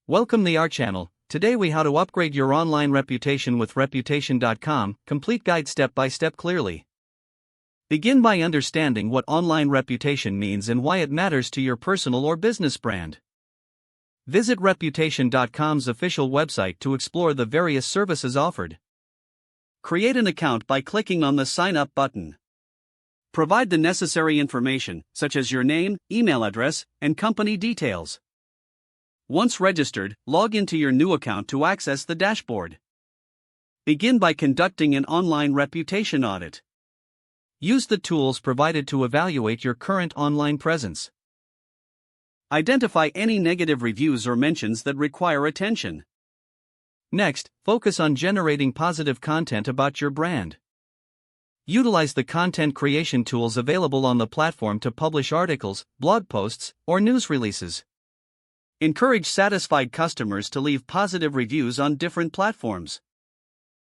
Welcome to our channel. Today we how to upgrade your online reputation with Reputation.com, complete guide step by step clearly. Begin by understanding what online reputation means and why it matters to your personal or business brand. Visit Reputation.com's official website to explore the various services offered. Create an account by clicking on the Sign Up button. Provide the necessary information, such as your name, email address, and company details. Once registered, log into your new account to access the dashboard. Begin by conducting an online reputation audit. Use the tools provided to evaluate your current online presence. Identify any negative reviews or mentions that require attention. Next, focus on generating positive content about your brand. Utilize the content creation tools available on the platform to publish articles, blog posts, or news releases. Encourage satisfied customers to leave positive reviews on different platforms.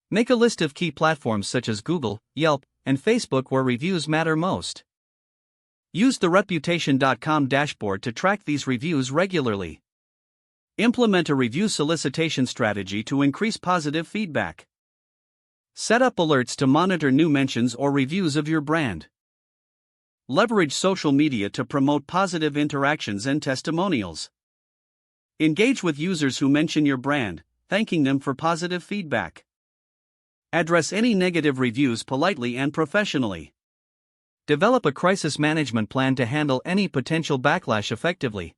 Make a list of key platforms such as Google, Yelp, and Facebook where reviews matter most. Use the Reputation.com dashboard to track these reviews regularly. Implement a review solicitation strategy to increase positive feedback. Set up alerts to monitor new mentions or reviews of your brand. Leverage social media to promote positive interactions and testimonials. Engage with users who mention your brand, thanking them for positive feedback. Address any negative reviews politely and professionally. Develop a crisis management plan to handle any potential backlash effectively.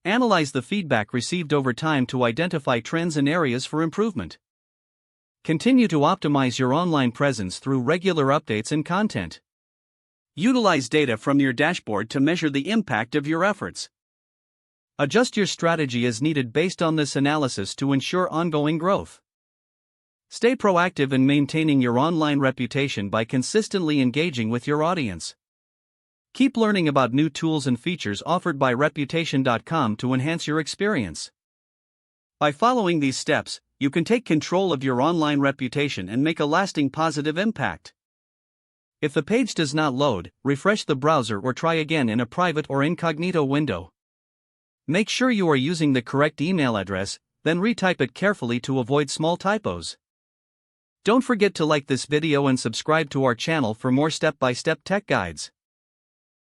Analyze the feedback received over time to identify trends and areas for improvement. Continue to optimize your online presence through regular updates and content. Utilize data from your dashboard to measure the impact of your efforts. Adjust your strategy as needed based on this analysis to ensure ongoing growth. Stay proactive in maintaining your online reputation by consistently engaging with your audience. Keep learning about new tools and features offered by Reputation.com to enhance your experience. By following these steps, you can take control of your online reputation and make a lasting positive impact. If the page does not load, refresh the browser or try again in a private or incognito window. Make sure you are using the correct email address, then retype it carefully to avoid small typos. Don't forget to like this video and subscribe to our channel for more step-by-step tech guides.